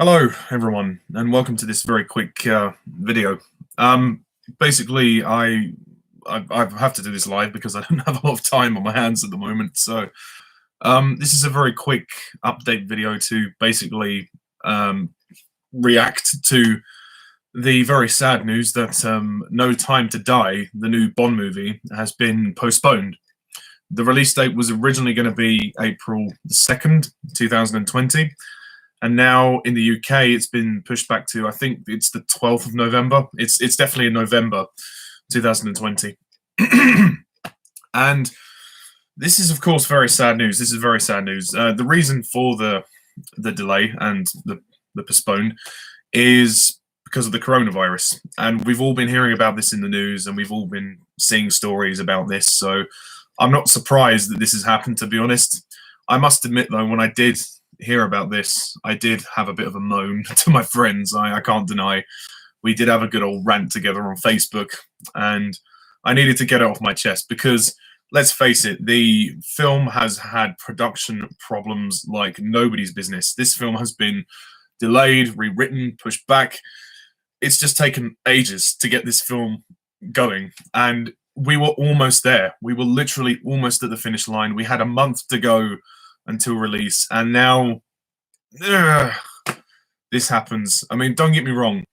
Hello, everyone, and welcome to this very quick video. Basically, I have to do this live because I don't have a lot of time on my hands at the moment. So, this is a very quick update video to basically react to the very sad news that No Time to Die, the new Bond movie, has been postponed. The release date was originally going to be April the 2nd, 2020. And now in the UK, it's been pushed back to, I think it's the 12th of November. It's definitely in November 2020. And this is, of course, very sad news. This is very sad news. The reason for the delay and the postponed is because of the coronavirus. And we've all been hearing about this in the news, and we've all been seeing stories about this. So I'm not surprised that this has happened, to be honest. I must admit, though, when I did hear about this, I did have a bit of a moan to my friends. I can't deny. We did have a good old rant together on Facebook, and I needed to get it off my chest because, let's face it, the film has had production problems like nobody's business. This film has been delayed, rewritten, pushed back. It's just taken ages to get this film going, and we were almost there. We were literally almost at the finish line. We had a month to go until release, and now this happens. I mean, don't get me wrong,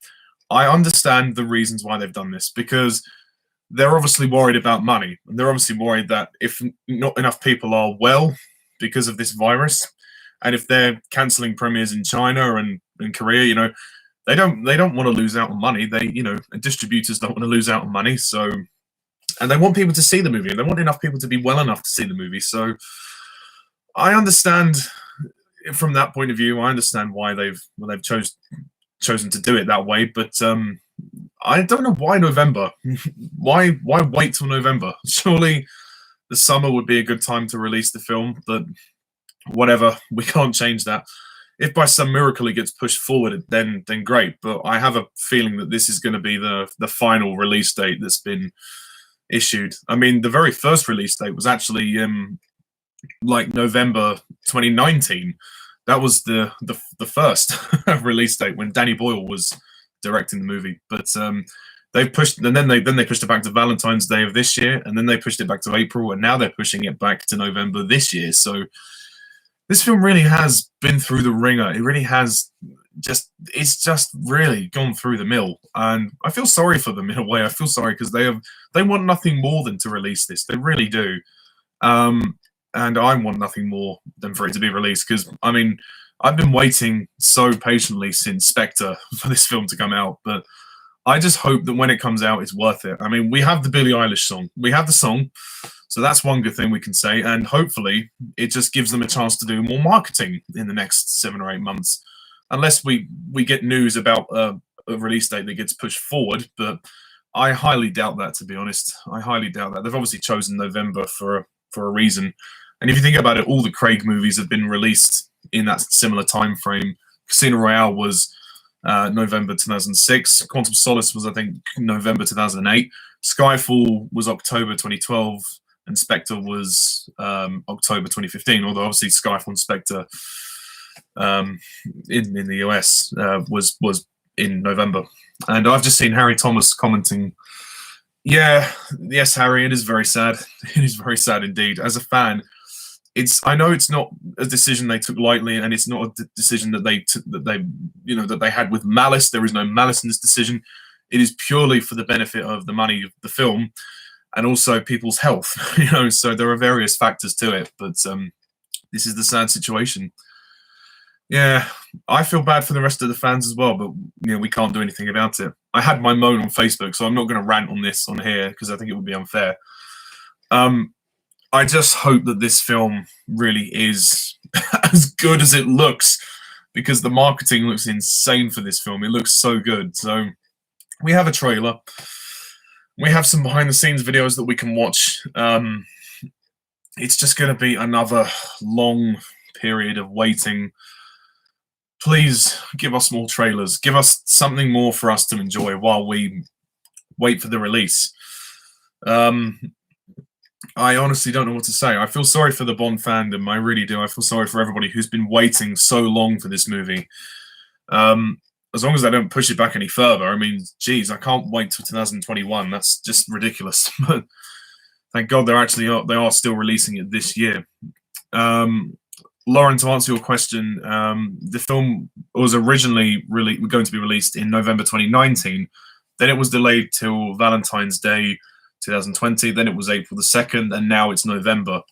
I understand the reasons why they've done this, because they're obviously worried about money, and they're obviously worried that if not enough people are well because of this virus, and if they're canceling premieres in China and in Korea, they don't want to lose out on money. And distributors don't want to lose out on money, so, and they want people to see the movie, and they want enough people to be well enough to see the movie. So I understand from that point of view. I understand why they've chosen to do it that way, but I don't know why November. why wait till November? Surely the summer would be a good time to release the film, but whatever. We can't change that. If by some miracle it gets pushed forward, then great. But I have a feeling that this is going to be the final release date that's been issued. I mean, the very first release date was actually like November 2019. That was the first release date when Danny Boyle was directing the movie. But they've pushed, and then they pushed it back to Valentine's Day of this year, and then they pushed it back to April, and now they're pushing it back to November this year. So this film really has been through the ringer. It really has it's just really gone through the mill, and I feel sorry for them in a way. I feel sorry because they want nothing more than to release this. They really do. And I want nothing more than for it to be released, because, I mean, I've been waiting so patiently since Spectre for this film to come out, but I just hope that when it comes out, it's worth it. I mean, we have the Billie Eilish song. We have the song, so that's one good thing we can say, and hopefully it just gives them a chance to do more marketing in the next 7 or 8 months, unless we get news about a release date that gets pushed forward, but I highly doubt that, to be honest. I highly doubt that. They've obviously chosen November for a reason. And if you think about it, all the Craig movies have been released in that similar time frame. Casino Royale was November 2006. Quantum Solace was, I think, November 2008. Skyfall was October 2012. And Spectre was October 2015. Although, obviously, Skyfall and Spectre in the US was in November. And I've just seen Harry Thomas commenting, yes, Harry, it is very sad. It is very sad indeed. As a fan, I know it's not a decision they took lightly, and it's not a decision that they had with malice. There is no malice in this decision. It is purely for the benefit of the money of the film, and also people's health. So there are various factors to it, but this is the sad situation. Yeah, I feel bad for the rest of the fans as well, but we can't do anything about it. I had my moan on Facebook, so I'm not going to rant on this on here because I think it would be unfair. I just hope that this film really is as good as it looks, because the marketing looks insane for this film. It looks so good. So we have a trailer. We have some behind-the-scenes videos that we can watch. It's just going to be another long period of waiting. Please give us more trailers. Give us something more for us to enjoy while we wait for the release. I honestly don't know what to say. I feel sorry for the Bond fandom. I really do. I feel sorry for everybody who's been waiting so long for this movie. As long as they don't push it back any further. I mean, geez, I can't wait till 2021. That's just ridiculous. But thank God they are still releasing it this year. Lauren, to answer your question, the film was originally really going to be released in November 2019. Then it was delayed till Valentine's Day 2020. Then it was April the 2nd, and now it's November.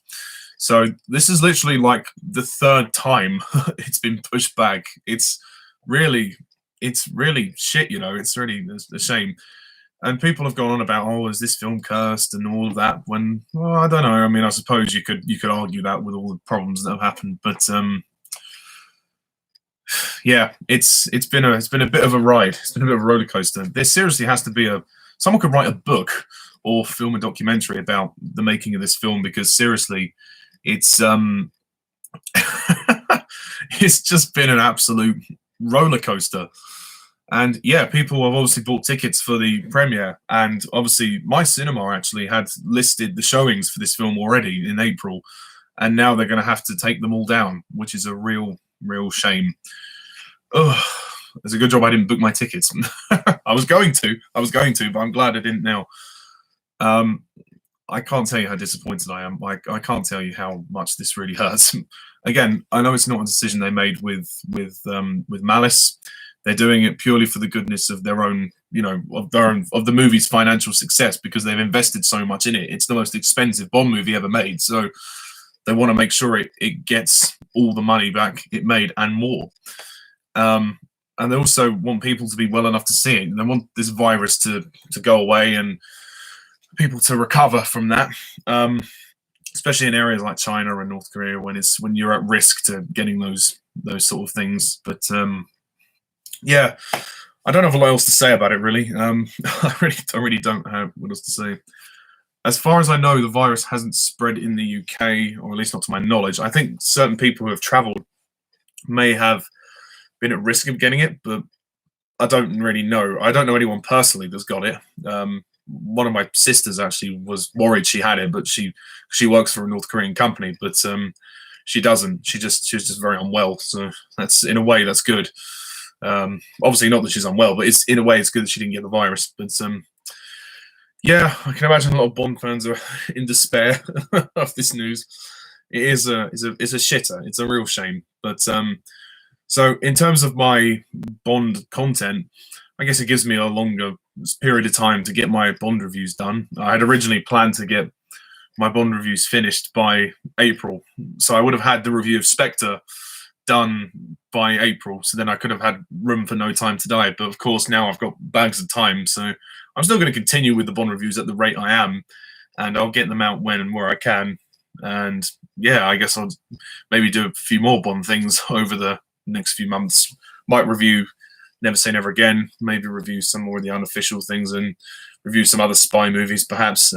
So this is literally like the third time it's been pushed back. It's really shit, you know. It's really a shame. And people have gone on about, oh, is this film cursed and all of that? When, well, I don't know. I mean, I suppose you could argue that with all the problems that have happened, but yeah, it's been a bit of a ride. It's been a bit of a roller coaster. There seriously has to be someone could write a book or film a documentary about the making of this film, because seriously, it's it's just been an absolute roller coaster. And yeah, people have obviously bought tickets for the premiere, and obviously my cinema actually had listed the showings for this film already in April, and now they're going to have to take them all down, which is a real shame. Ugh, it's a good job I didn't book my tickets. I was going to, but I'm glad I didn't now. I can't tell you how disappointed I am. I can't tell you how much this really hurts. Again, I know it's not a decision they made with malice. They're doing it purely for the goodness of their own, you know, of the movie's financial success, because they've invested so much in it. It's the most expensive Bond movie ever made, so they want to make sure it gets all the money back it made and more. And they also want people to be well enough to see it. They want this virus to go away and people to recover from that, especially in areas like China and North Korea, when you're at risk to getting those sort of things. But yeah, I don't have a lot else to say about it, really. I really don't have what else to say. As far as I know, the virus hasn't spread in the UK, or at least not to my knowledge. I think certain people who have travelled may have been at risk of getting it, but I don't really know. I don't know anyone personally that's got it. One of my sisters actually was worried she had it, but she works for a North Korean company, but she doesn't. She was just very unwell. So that's, in a way, that's good. Obviously not that she's unwell, but in a way it's good that she didn't get the virus. But yeah, I can imagine a lot of Bond fans are in despair of this news. It is a shitter. It's a real shame. But so in terms of my Bond content, I guess it gives me a longer period of time to get my Bond reviews done. I had originally planned to get my Bond reviews finished by April, so I would have had the review of Spectre done by April, so then I could have had room for No Time to Die. But of course now I've got bags of time, so I'm still going to continue with the Bond reviews at the rate I am, and I'll get them out when and where I can. And yeah, I guess I'll maybe do a few more Bond things over the next few months. Might review Never Say Never Again, maybe review some more of the unofficial things, and review some other spy movies perhaps.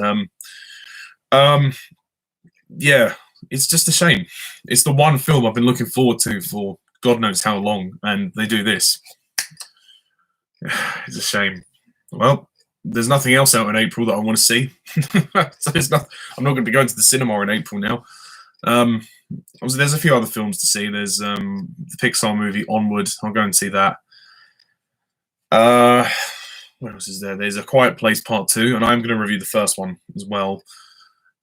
Yeah, it's just a shame. It's the one film I've been looking forward to for God knows how long, and they do this. It's a shame. Well, there's nothing else out in April that I want to see. So I'm not going to be going to the cinema in April now. There's a few other films to see. There's the Pixar movie Onward. I'll go and see that. What else is there? There's A Quiet Place Part 2, and I'm going to review the first one as well.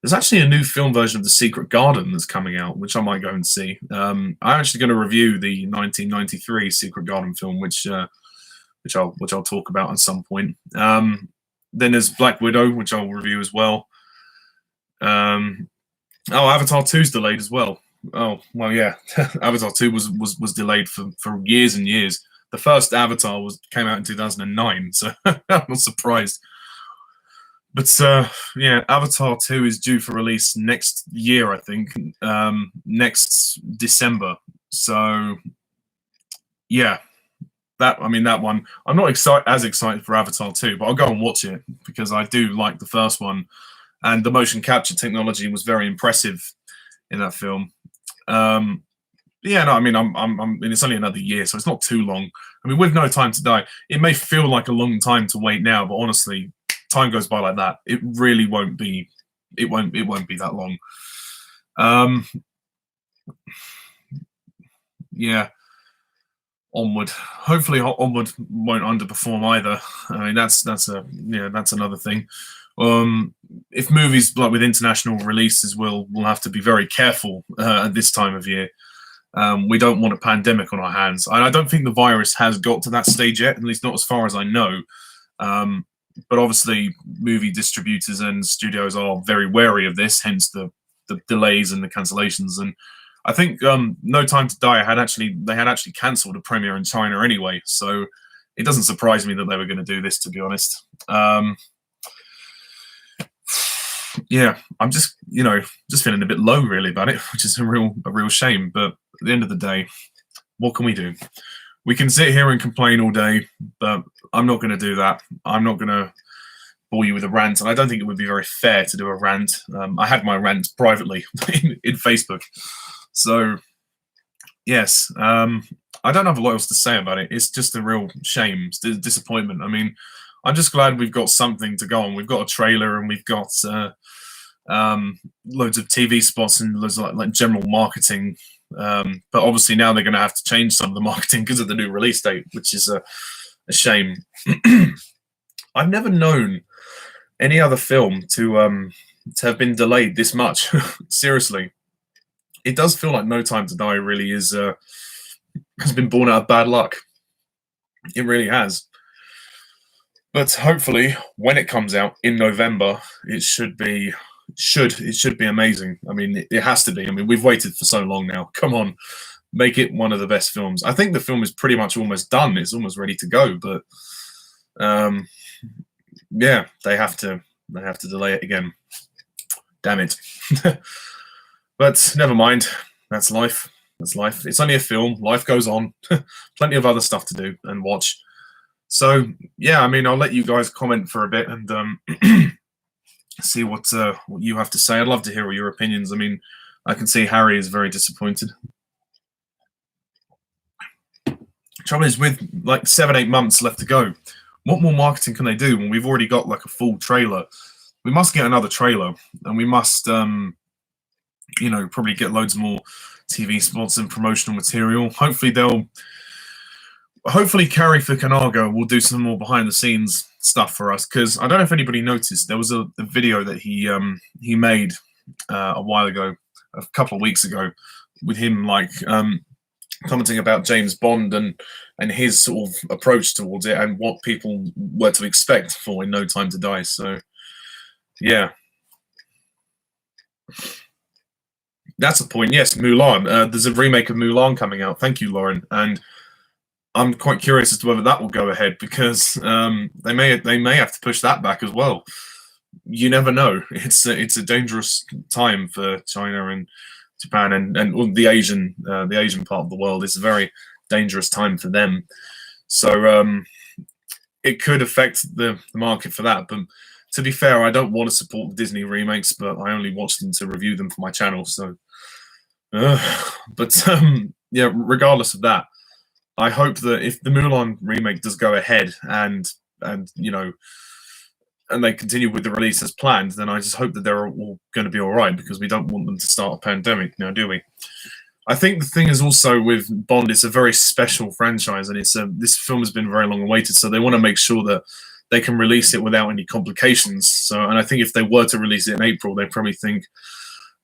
There's actually a new film version of The Secret Garden that's coming out, which I might go and see. I'm actually going to review the 1993 Secret Garden film, which I'll talk about at some point. Then there's Black Widow, which I'll review as well. Avatar 2's delayed as well. Oh well, yeah, Avatar 2 was delayed for years and years. The first Avatar came out in 2009, so I'm not surprised. But yeah, Avatar 2 is due for release next year, I think, next December. So yeah, that one. I'm not as excited for Avatar 2, but I'll go and watch it because I do like the first one, and the motion capture technology was very impressive in that film. Yeah, no, I mean, it's only another year, so it's not too long. I mean, with No Time to Die, it may feel like a long time to wait now, but honestly, time goes by like that. It really won't be. It won't be that long. Yeah. Onward. Hopefully, Onward won't underperform either. I mean, that's another thing. If movies like with international releases will have to be very careful at this time of year. We don't want a pandemic on our hands. I don't think the virus has got to that stage yet, at least not as far as I know. But obviously, movie distributors and studios are very wary of this, hence the delays and the cancellations. And I think No Time to Die had actually cancelled a premiere in China anyway, so it doesn't surprise me that they were going to do this, to be honest. Yeah, I'm just feeling a bit low really about it, which is a real shame. But at the end of the day, what can we do? We can sit here and complain all day, but I'm not going to do that. I'm not going to bore you with a rant, and I don't think it would be very fair to do a rant. I had my rant privately in Facebook. So, yes, I don't have a lot else to say about it. It's just a real shame. It's a disappointment. I mean, I'm just glad we've got something to go on. We've got a trailer and we've got loads of TV spots and loads of like general marketing. But obviously now they're going to have to change some of the marketing because of the new release date, which is a shame. I've never known any other film to have been delayed this much. Seriously, it does feel like No Time to Die really has been born out of bad luck. It really has. But hopefully, when it comes out in November, it should be amazing. I mean, it has to be. I mean, we've waited for so long now. Come on, make it one of the best films. I think the film is pretty much almost done. It's almost ready to go. But yeah, they have to delay it again. Damn it. But never mind. That's life. That's life. It's only a film. Life goes on. Plenty of other stuff to do and watch. So yeah, I mean, I'll let you guys comment for a bit and see what you have to say. I'd love to hear all your opinions. I mean, I can see Harry is very disappointed. Trouble is, with like 7-8 months left to go, what more marketing can they do when we've already got like a full trailer? We must get another trailer, and we must, probably get loads more TV spots and promotional material. Hopefully Carrie Fukunaga will do some more behind the scenes stuff for us, because I don't know if anybody noticed, there was a video that he made a while ago, a couple of weeks ago, with him like commenting about James Bond and his sort of approach towards it and what people were to expect for In No Time to Die. So yeah, that's the point. Yes, Mulan. There's a remake of Mulan coming out. Thank you, Lauren. And I'm quite curious as to whether that will go ahead, because they may have to push that back as well. You never know. It's a dangerous time for China and Japan and the Asian part of the world. It's a very dangerous time for them. So it could affect the market for that. But to be fair, I don't want to support the Disney remakes, but I only watch them to review them for my channel. So, yeah. Regardless of that, I hope that if the Mulan remake does go ahead and they continue with the release as planned, then I just hope that they're all going to be all right, because we don't want them to start a pandemic now, do we? I think the thing is also with Bond, it's a very special franchise, and this film has been very long awaited, so they want to make sure that they can release it without any complications. So, and I think if they were to release it in April, they probably think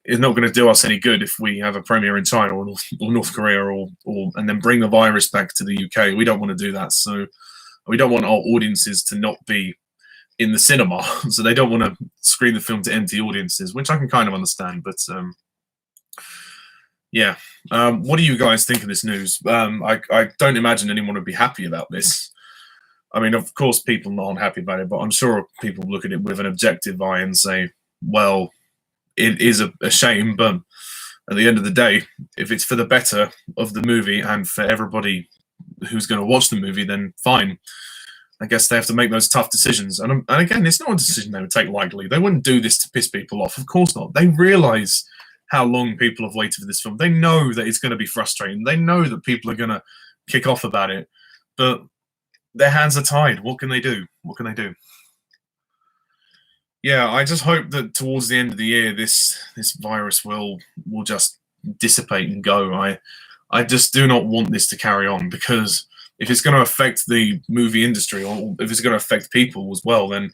it's not going to do us any good if we have a premiere in China or North Korea or and then bring the virus back to the UK. We don't want to do that. So we don't want our audiences to not be in the cinema. So they don't want to screen the film to empty audiences, which I can kind of understand. But yeah, what do you guys think of this news? I don't imagine anyone would be happy about this. I mean, of course, people aren't happy about it, but I'm sure people look at it with an objective eye and say, well, it is a shame, but at the end of the day, if it's for the better of the movie and for everybody who's going to watch the movie, then fine. I guess they have to make those tough decisions. And again, it's not a decision they would take lightly. They wouldn't do this to piss people off. Of course not. They realize how long people have waited for this film. They know that it's going to be frustrating. They know that people are going to kick off about it. But their hands are tied. What can they do? What can they do? Yeah, I just hope that towards the end of the year, this virus will just dissipate and go. I just do not want this to carry on, because if it's going to affect the movie industry, or if it's going to affect people as well, then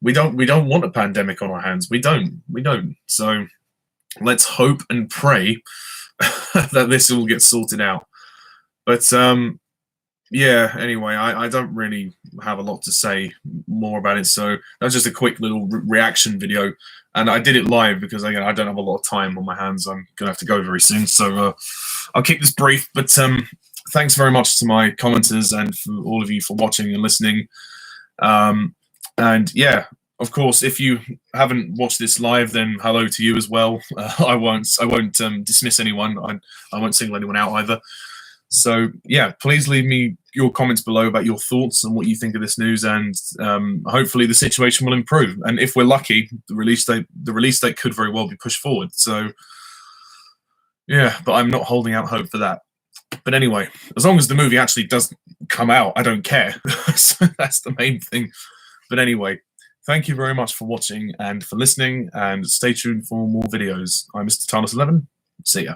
we don't want a pandemic on our hands. We don't. So let's hope and pray that this will get sorted out. But yeah, anyway, I don't really have a lot to say more about it. So that's just a quick little reaction video. And I did it live because, again, I don't have a lot of time on my hands. I'm going to have to go very soon. So I'll keep this brief. But thanks very much to my commenters and for all of you for watching and listening. And yeah, of course, if you haven't watched this live, then hello to you as well. I won't dismiss anyone. I won't single anyone out either. So yeah, please leave me your comments below about your thoughts and what you think of this news, and hopefully the situation will improve. And if we're lucky, the release date could very well be pushed forward. So yeah, but I'm not holding out hope for that. But anyway, as long as the movie actually does come out, I don't care. So that's the main thing. But anyway, thank you very much for watching and for listening, and stay tuned for more videos. I'm Mr. Tarnus11. See ya.